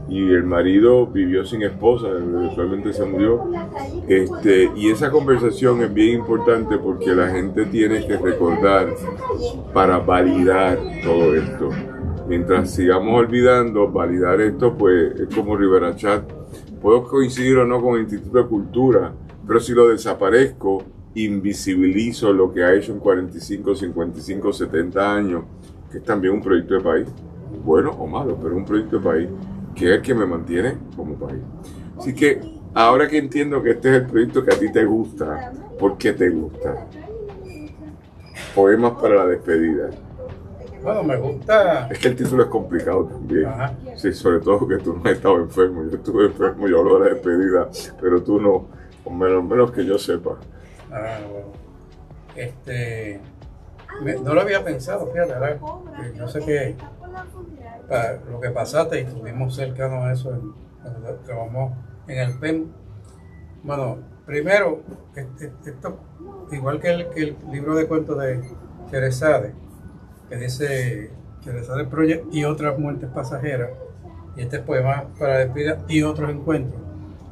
y el marido vivió sin esposa, eventualmente se murió. Y esa conversación es bien importante porque la gente tiene que recordar para validar todo esto. Mientras sigamos olvidando, validar esto, pues es como Rivera Chat. Puedo coincidir o no con el Instituto de Cultura, pero si lo desaparezco, invisibilizo lo que ha hecho en 45, 55, 70 años, que es también un proyecto de país. Bueno o malo, pero es un proyecto de país que es el que me mantiene como país. Así que ahora que entiendo que este es el proyecto que a ti te gusta, ¿por qué te gusta? Poemas para la despedida. Bueno, me gusta. Es que el título es complicado también. Ajá. Sí, sobre todo porque tú no has estado enfermo. Yo estuve enfermo, yo hablo de la despedida, pero tú no, o menos que yo sepa. Bueno. No lo había pensado, fíjate, ¿verdad? Yo sé que lo que pasaste y estuvimos cercanos a eso cuando trabajamos en el PEN. Bueno, primero, esto, igual que el libro de cuentos de Cherezade, que dice Cherezade Project y otras muertes pasajeras, y este poema para despedida y otros encuentros.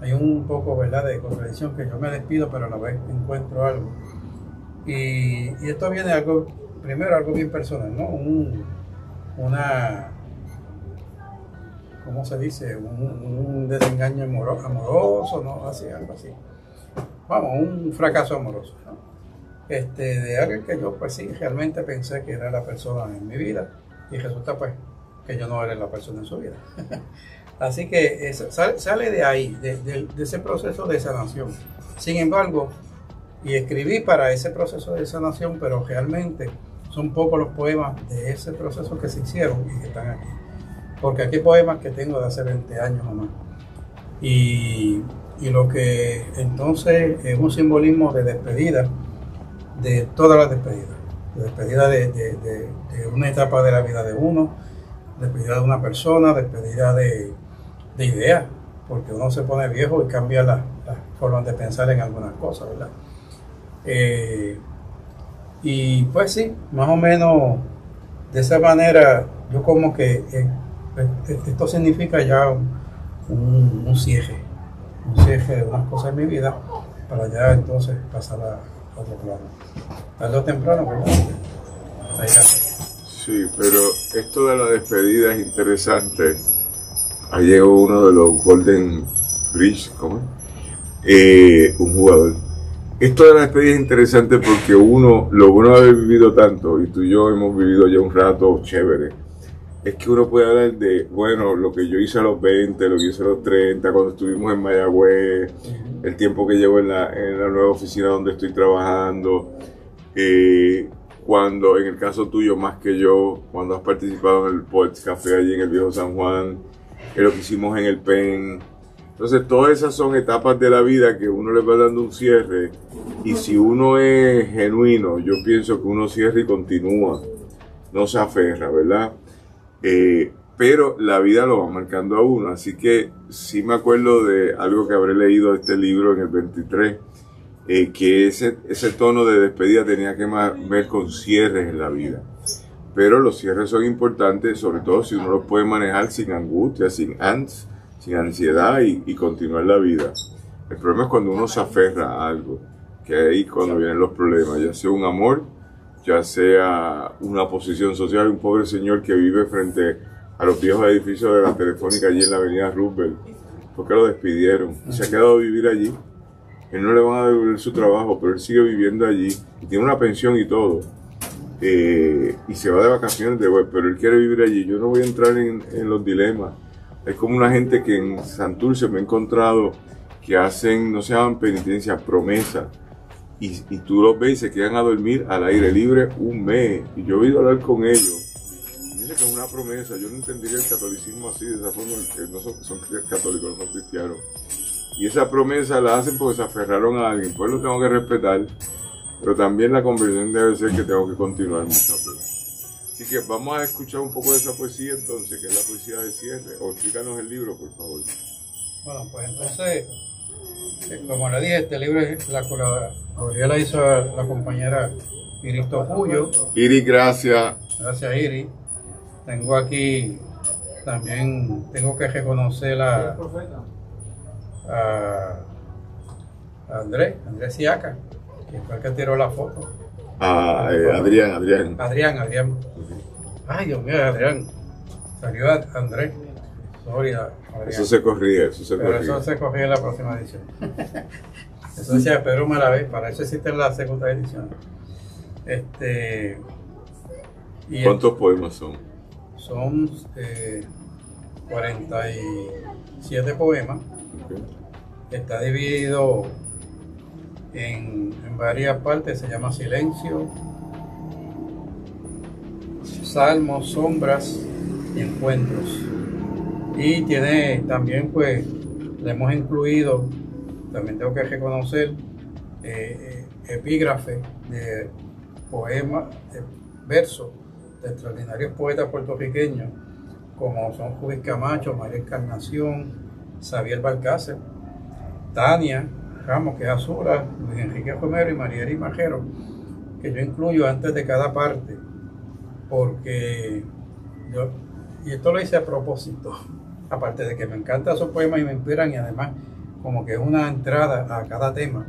Hay un poco, ¿verdad?, de contradicción, que yo me despido, pero a la vez encuentro algo. Y esto viene primero algo bien personal, ¿no? ¿Cómo se dice? Un desengaño amoroso, ¿no? Algo así. Vamos, un fracaso amoroso, ¿no? De alguien que yo, pues sí, realmente pensé que era la persona en mi vida, y resulta, pues, que yo no era la persona en su vida. Así que eso, sale de ahí, de ese proceso de sanación. Sin embargo, y escribí para ese proceso de sanación, pero realmente son pocos los poemas de ese proceso que se hicieron y que están aquí. Porque aquí hay poemas que tengo de hace 20 años o más. Y lo que entonces es un simbolismo de despedida, de todas las despedidas. De despedida de una etapa de la vida de uno, despedida de una persona, despedida de ideas, porque uno se pone viejo y cambia las formas de pensar en algunas cosas, ¿verdad? Y pues sí, más o menos de esa manera, yo como que esto significa ya un cierre de unas cosas en mi vida, para ya entonces pasar a otro plano. Tarde o temprano, ¿verdad? Ahí ya. Sí, pero esto de la despedida es interesante. Ahí llegó uno de los Golden Bridge, ¿cómo? un jugador. Esto de la despedida es interesante porque lo bueno de haber vivido tanto, y tú y yo hemos vivido ya un rato chévere, es que uno puede hablar de, bueno, lo que yo hice a los 20, lo que hice a los 30, cuando estuvimos en Mayagüez, el tiempo que llevo en la nueva oficina donde estoy trabajando, cuando, en el caso tuyo más que yo, cuando has participado en el Poets Café allí en el Viejo San Juan, en lo que hicimos en el PEN. Entonces todas esas son etapas de la vida que uno le va dando un cierre, y si uno es genuino, yo pienso que uno cierra y continúa, no se aferra, ¿verdad? Pero la vida lo va marcando a uno, así que sí me acuerdo de algo que habré leído de este libro en el 23, que ese tono de despedida tenía que ver con cierres en la vida. Pero los cierres son importantes, sobre todo si uno los puede manejar sin angustia, sin ansiedad y continuar la vida. El problema es cuando uno se aferra a algo, que ahí cuando vienen los problemas, ya sea un amor, ya sea una posición social. Un pobre señor que vive frente a los viejos edificios de la Telefónica allí en la avenida Roosevelt, porque lo despidieron y se ha quedado a vivir allí. Él no le van a devolver su trabajo, pero él sigue viviendo allí y tiene una pensión y todo, y se va de vacaciones de web, pero él quiere vivir allí. Yo no voy a entrar en los dilemas. Es como una gente que en Santurce me he encontrado que hacen, no se llaman penitencias, promesas, y tú los ves y se quedan a dormir al aire libre un mes, y yo he ido a hablar con ellos. Dice que es una promesa. Yo no entendería el catolicismo así, de esa forma, que no son católicos, no son cristianos. Y esa promesa la hacen porque se aferraron a alguien. Pues lo tengo que respetar, pero también la conversión debe ser que tengo que continuar muchas veces. Así que vamos a escuchar un poco de esa poesía entonces, que es la poesía de cierre. O explícanos el libro, por favor. Bueno, pues entonces, como le dije, este libro, la curaduría la hizo la compañera Iris Topuyo. Iris, gracias. Gracias, Iris. Tengo aquí, también tengo que reconocer a Andrés Siaca, que fue el que tiró la foto. Adrián. Ay, Dios mío, Adrián. Salió Andrés. Sorry, Adrián. Eso se corría. Pero eso se corría en la próxima edición. Eso decía Pedro Malavé, para eso existe la segunda edición. ¿Cuántos poemas son? Son 47 poemas. Okay. Está dividido en varias partes. Se llama Silencio, Salmos, Sombras y Encuentros. Y tiene también, pues, le hemos incluido, también tengo que reconocer, epígrafe de poemas, de versos de extraordinarios poetas puertorriqueños, como son Rubén Camacho, María Encarnación, Xavier Balcácer, Tania Ramos, que es Azura, Luis Enrique Romero y María Eri Majero, que yo incluyo antes de cada parte, porque y esto lo hice a propósito, aparte de que me encantan sus poemas y me inspiran, y además como que es una entrada a cada tema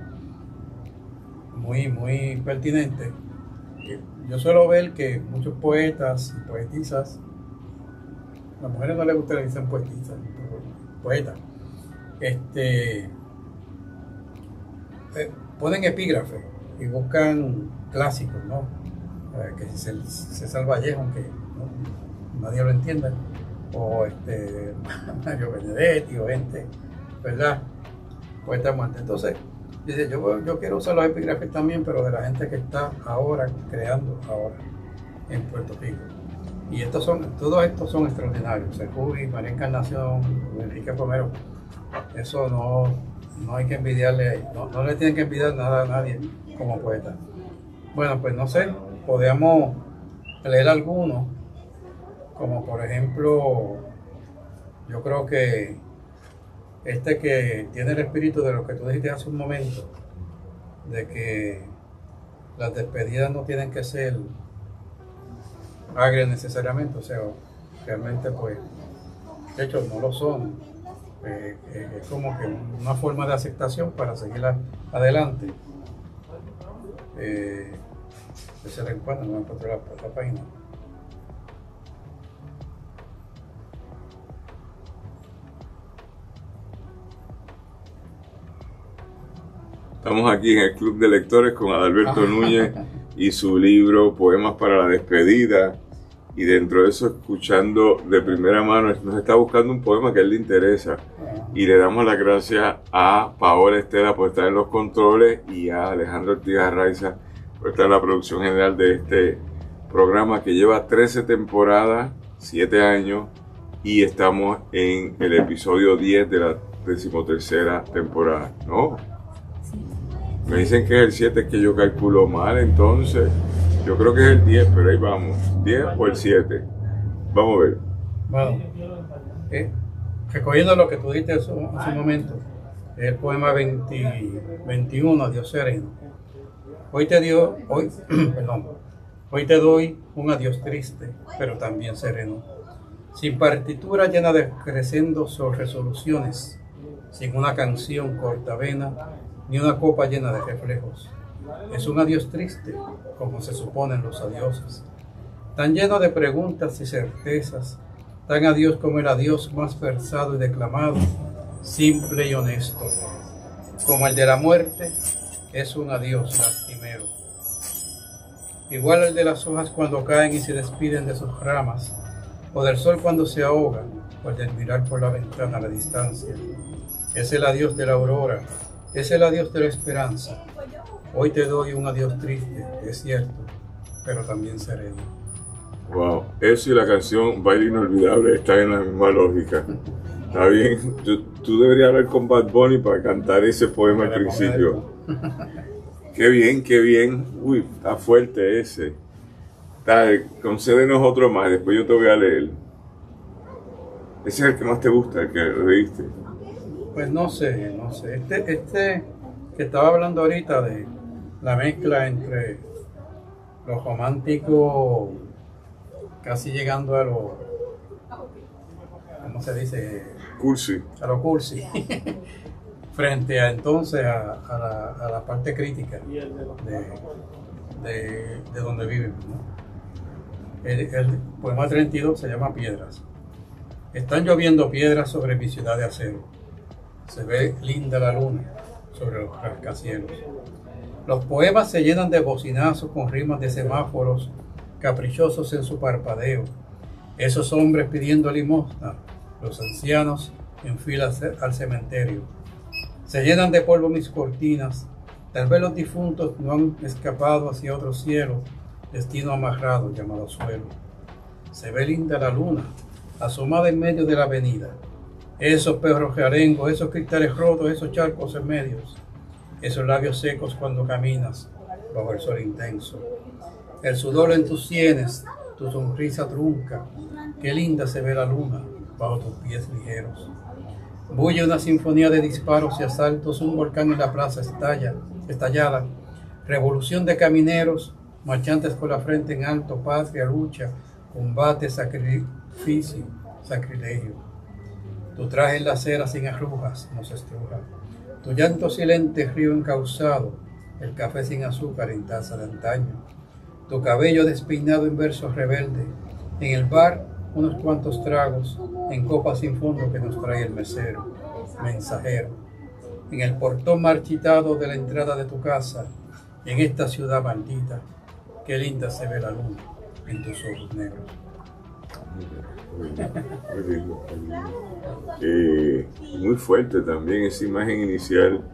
muy, muy pertinente. Yo suelo ver que muchos poetas y poetisas, a las mujeres no les gusta que le dicen poetisas, poetas, ponen epígrafes y buscan clásicos, ¿no? Que César Vallejo, aunque nadie lo entienda, o Mario Benedetti, o gente, ¿verdad? Poetas muertos. Entonces, dice, yo quiero usar los epígrafes también, pero de la gente que está ahora, creando ahora en Puerto Rico. Y todos estos son extraordinarios. Serjubi, María Encarnación, Enrique Romero. Eso no hay que envidiarle, no le tienen que envidiar nada a nadie como poeta. Bueno, pues no sé, podríamos leer algunos, como por ejemplo, yo creo que que tiene el espíritu de lo que tú dijiste hace un momento, de que las despedidas no tienen que ser agrias necesariamente, o sea, realmente pues, de hecho no lo son, es como que una forma de aceptación para seguir adelante. Se la encuentra, no encontré la página. Estamos aquí en el Club de Lectores con Adalberto Núñez y su libro Poemas para la Despedida. Y dentro de eso, escuchando de primera mano, nos está buscando un poema que a él le interesa. Y le damos las gracias a Paola Estela por estar en los controles y a Alejandro Ortiz Arraiza por estar en la producción general de este programa que lleva 13 temporadas, 7 años, y estamos en el episodio 10 de la 13ª temporada. ¿No? Me dicen que es el 7, es que yo calculo mal, entonces yo creo que es el 10, pero ahí vamos, 10 o el 7. Vamos a ver. Bueno, recogiendo lo que tú dijiste hace un momento, el poema 21, Dios sereno. Hoy te doy un adiós triste, pero también sereno. Sin partitura llena de crescendos o resoluciones, sin una canción cortavena, ni una copa llena de reflejos. Es un adiós triste, como se suponen los adioses, tan lleno de preguntas y certezas, tan adiós como el adiós más versado y declamado, simple y honesto, como el de la muerte, es un adiós lastimero. Igual al de las hojas cuando caen y se despiden de sus ramas, o del sol cuando se ahoga, o el del mirar por la ventana a la distancia. Es el adiós de la aurora, es el adiós de la esperanza. Hoy te doy un adiós triste, es cierto, pero también sereno. Wow, eso y la canción Baile Inolvidable están en la misma lógica. Está bien, tú deberías hablar con Bad Bunny para cantar ese poema al principio. Qué bien, qué bien. Uy, está fuerte ese. Dale, concédenos otro más, después yo te voy a leer. Ese es el que más te gusta, el que leíste. Pues no sé. Este que estaba hablando ahorita de la mezcla entre lo romántico, casi llegando a lo, ¿cómo se dice? Cursi. A lo cursi. Frente a entonces a la parte crítica de donde vivimos, ¿no? El poema 32 se llama Piedras. Están lloviendo piedras sobre mi ciudad de acero. Se ve linda la luna sobre los rascacielos. Los poemas se llenan de bocinazos con rimas de semáforos caprichosos en su parpadeo. Esos hombres pidiendo limosna, los ancianos en fila al cementerio. Se llenan de polvo mis cortinas. Tal vez los difuntos no han escapado hacia otro cielo, destino amarrado llamado suelo. Se ve linda la luna, asomada en medio de la avenida. Esos perros realengos, esos cristales rotos, esos charcos en medios, esos labios secos cuando caminas bajo el sol intenso. El sudor en tus sienes, tu sonrisa trunca, qué linda se ve la luna bajo tus pies ligeros. Bulle una sinfonía de disparos y asaltos, un volcán en la plaza estallada, revolución de camineros, marchantes con la frente en alto, patria, lucha, combate, sacrificio, sacrilegio. Tu traje en la acera sin arrugas nos estruja. Tu llanto silente, río encauzado, el café sin azúcar en taza de antaño. Tu cabello despeinado en versos rebeldes. En el bar, unos cuantos tragos, en copas sin fondo que nos trae el mesero, mensajero. En el portón marchitado de la entrada de tu casa, en esta ciudad maldita, qué linda se ve la luna en tus ojos negros. Muy fuerte también esa imagen inicial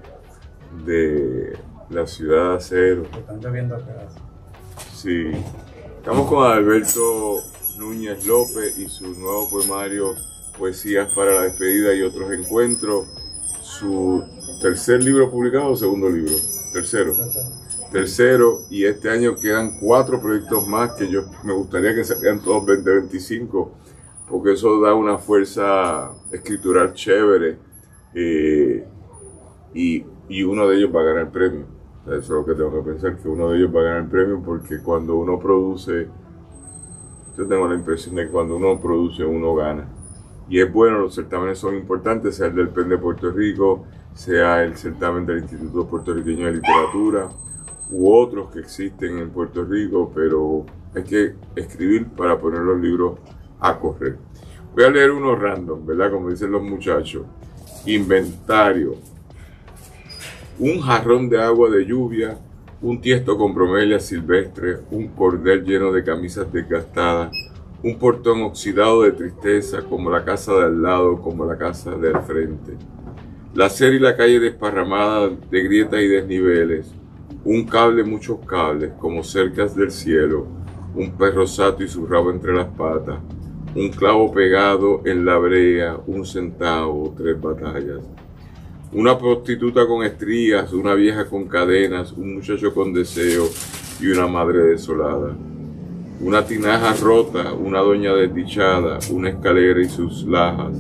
de la ciudad de acero. Están lloviendo pedazos. Sí, estamos con Adalberto Núñez López y su nuevo poemario Poesías para la Despedida y otros encuentros. Su tercer libro publicado o segundo libro. Tercero, y este año quedan 4 proyectos más que me gustaría que salieran todos 2025, porque eso da una fuerza escritural chévere, y uno de ellos va a ganar el premio. Eso es lo que tengo que pensar, que uno de ellos va a ganar el premio, porque cuando uno produce, yo tengo la impresión de que cuando uno produce, uno gana. Y es bueno, los certámenes son importantes, sea el del PEN de Puerto Rico, sea el certamen del Instituto Puertorriqueño de Literatura, u otros que existen en Puerto Rico, pero hay que escribir para poner los libros a correr. Voy a leer unos random, ¿verdad? Como dicen los muchachos. Inventario. un jarrón de agua de lluvia, un tiesto con bromelias silvestres, un cordel lleno de camisas desgastadas, un portón oxidado de tristeza, como la casa de al lado, como la casa de al frente. La acera y la calle desparramada de grietas y desniveles, un cable, muchos cables, como cercas del cielo, un perro sato y su rabo entre las patas, un clavo pegado en la brea, un centavo, 3 batallas. Una prostituta con estrías, una vieja con cadenas, un muchacho con deseo y una madre desolada. Una tinaja rota, una doña desdichada, una escalera y sus lajas,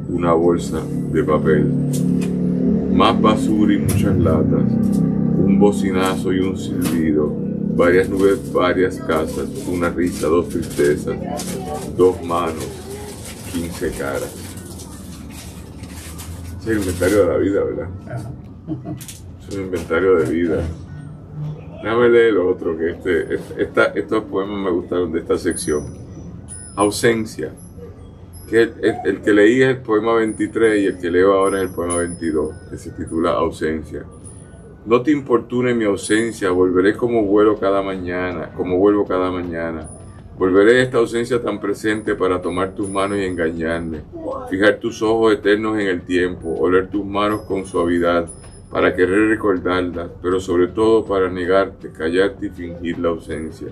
una bolsa de papel. Más basura y muchas latas, un bocinazo y un silbido, varias nubes, varias casas, una risa, 2 tristezas, 2 manos, 15 caras. Es el inventario de la vida, ¿verdad? Es un inventario de vida. Déjame leer el otro, que estos poemas me gustaron de esta sección. Ausencia. Que el que leí es el poema 23 y el que leo ahora es el poema 22, que se titula Ausencia. No te importune mi ausencia, volveré como vuelvo cada mañana. Volveré de esta ausencia tan presente para tomar tus manos y engañarme, fijar tus ojos eternos en el tiempo, oler tus manos con suavidad, para querer recordarlas, pero sobre todo para negarte, callarte y fingir la ausencia.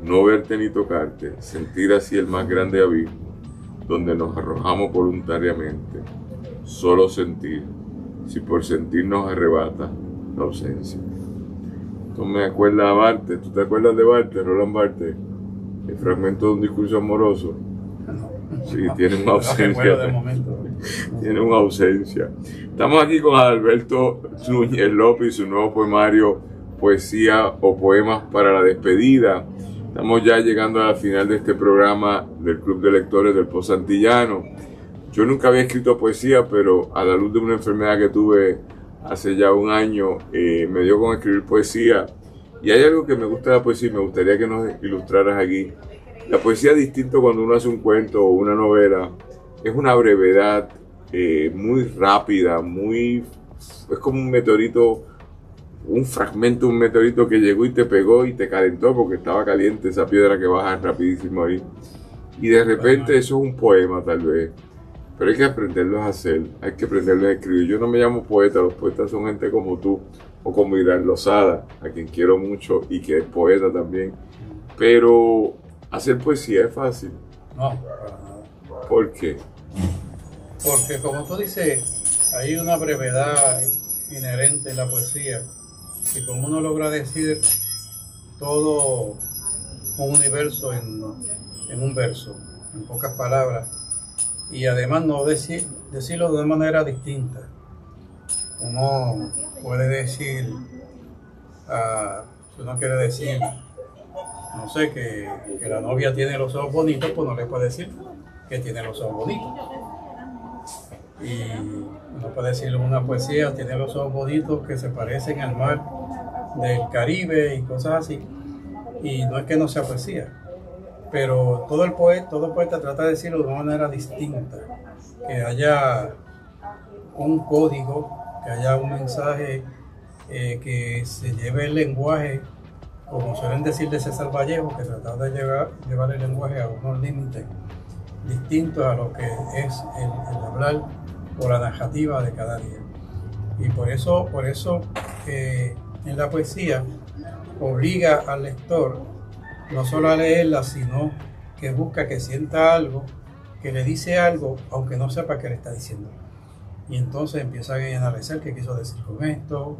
No verte ni tocarte, sentir así el más grande abismo, donde nos arrojamos voluntariamente. Solo sentir, si por sentir nos arrebata la ausencia. Esto me acuerda a Barthes. ¿Tú te acuerdas de Barthes, Roland Barthes? El fragmento de un discurso amoroso. Sí, tiene una ausencia. Tiene una ausencia. Estamos aquí con Adalberto Núñez López y su nuevo poemario Poesía o Poemas para la Despedida. Estamos ya llegando a la final de este programa del Club de Lectores del Post Antillano. Yo nunca había escrito poesía, pero a la luz de una enfermedad que tuve hace ya un año, me dio con escribir poesía. Y hay algo que me gusta de la poesía y me gustaría que nos ilustraras aquí. La poesía es distinto cuando uno hace un cuento o una novela. Es una brevedad muy rápida, es como un meteorito, un fragmento de un meteorito que llegó y te pegó y te calentó porque estaba caliente esa piedra que baja rapidísimo ahí. Y de repente eso es un poema tal vez. Pero hay que aprenderlo a hacer, hay que aprenderlo a escribir. Yo no me llamo poeta, los poetas son gente como tú o como Irán Lozada, a quien quiero mucho y que es poeta también. Pero hacer poesía es fácil. No, para nada. ¿Por qué? Porque como tú dices, hay una brevedad inherente en la poesía y como uno logra decir todo un universo en un verso, en pocas palabras, y además no decirlo de una manera distinta. Uno puede decir, si uno quiere decir, no sé, que la novia tiene los ojos bonitos, pues no le puede decir que tiene los ojos bonitos. Y uno puede decir una poesía, tiene los ojos bonitos que se parecen al mar del Caribe y cosas así. Y no es que no sea poesía, pero todo poeta trata de decirlo de una manera distinta, que haya un código, que haya un mensaje, que se lleve el lenguaje, como suelen decir de César Vallejo, que trataba de llevar el lenguaje a unos límites distintos a lo que es el hablar o la narrativa de cada día. Y por eso en la poesía obliga al lector no solo a leerla, sino que busca que sienta algo, que le dice algo, aunque no sepa qué le está diciendo. Y entonces empieza a analizar qué quiso decir con esto,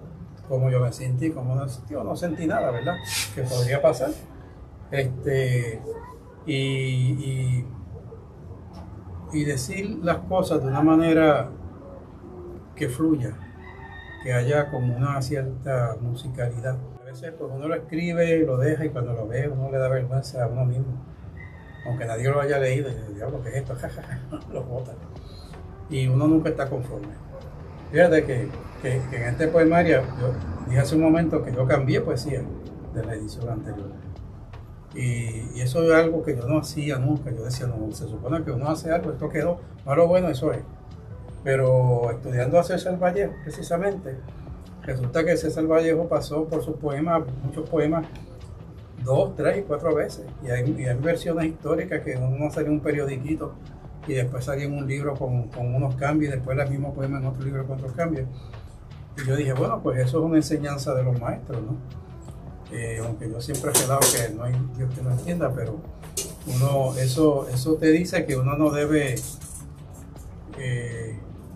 cómo yo me sentí, cómo no sentí, o no sentí nada, ¿verdad? Que podría pasar. Y decir las cosas de una manera que fluya, que haya como una cierta musicalidad. A veces pues uno lo escribe, lo deja y cuando lo ve uno le da vergüenza a uno mismo. Aunque nadie lo haya leído, y dice, diablo, ¿qué es esto? Lo bota. Y uno nunca está conforme. Fíjate que en este poemario, yo dije hace un momento que yo cambié poesía de la edición anterior. Y eso es algo que yo no hacía nunca. Yo decía, no, se supone que uno hace algo, esto quedó, malo bueno, eso es. Pero estudiando a César Vallejo, precisamente, resulta que César Vallejo pasó por sus poemas, muchos poemas, 2, 3 y 4 veces. Y hay versiones históricas que uno salía en un periodiquito y después salía en un libro con unos cambios y después el mismo poema en otro libro con otros cambios. Y yo dije, bueno, pues eso es una enseñanza de los maestros, ¿no? Aunque yo siempre he relado que no hay Dios que no entienda, pero eso te dice que uno no debe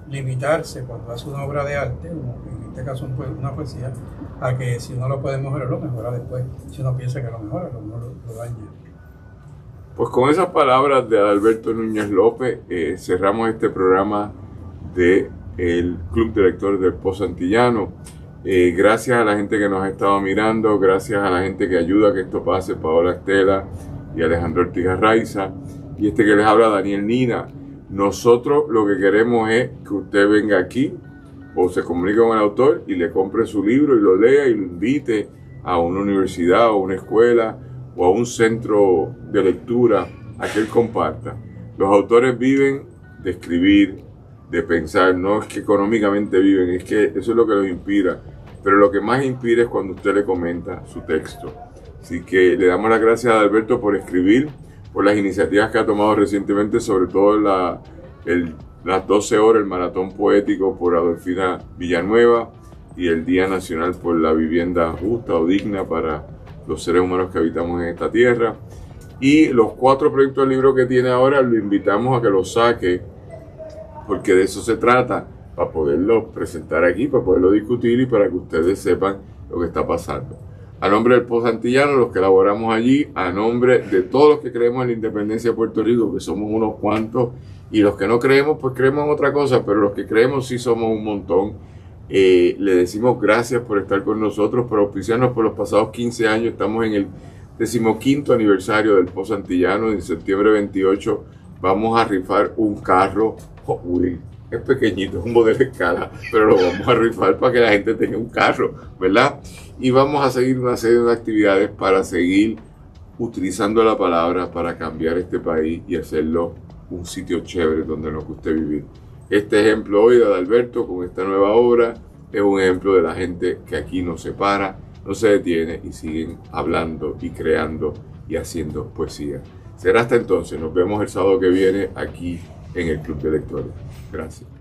limitarse cuando hace una obra de arte, en este caso una poesía, a que si uno lo puede mejorar, lo mejora después. Si uno piensa que lo mejora, lo daña. Pues con esas palabras de Adalberto Núñez López cerramos este programa del Club de Lectores del Pozo Antillano. Gracias a la gente que nos ha estado mirando, gracias a la gente que ayuda a que esto pase, Paola Estela y Alejandro Ortiz Arraiza, y que les habla Daniel Nina. Nosotros lo que queremos es que usted venga aquí o se comunique con el autor y le compre su libro y lo lea y lo invite a una universidad o una escuela o a un centro de lectura a que él comparta. Los autores viven de escribir, de pensar, no es que económicamente viven, es que eso es lo que los inspira, pero lo que más inspira es cuando usted le comenta su texto. Así que le damos las gracias a Adalberto por escribir, por las iniciativas que ha tomado recientemente, sobre todo las 12 horas, el maratón poético por Adolfina Villanueva y el Día Nacional por la Vivienda Justa o Digna para los seres humanos que habitamos en esta tierra. Y los 4 proyectos de libro que tiene ahora, lo invitamos a que los saque, porque de eso se trata, para poderlo presentar aquí, para poderlo discutir y para que ustedes sepan lo que está pasando. A nombre del Pozo Antillano, los que elaboramos allí, a nombre de todos los que creemos en la independencia de Puerto Rico, que somos unos cuantos, y los que no creemos, pues creemos en otra cosa, pero los que creemos sí somos un montón. Le decimos gracias por estar con nosotros, por auspiciarnos por los pasados 15 años. Estamos en el 15º aniversario del Pozo Antillano. En septiembre 28 vamos a rifar un carro Hot Wheels. Es pequeñito, es un modelo de escala, pero lo vamos a rifar para que la gente tenga un carro, ¿verdad? Y vamos a seguir una serie de actividades para seguir utilizando la palabra para cambiar este país y hacerlo un sitio chévere donde nos guste vivir. Este ejemplo hoy de Adalberto con esta nueva obra es un ejemplo de la gente que aquí no se para, no se detiene y siguen hablando y creando y haciendo poesía. Será hasta entonces, nos vemos el sábado que viene aquí en el Club de Lectores. Gracias.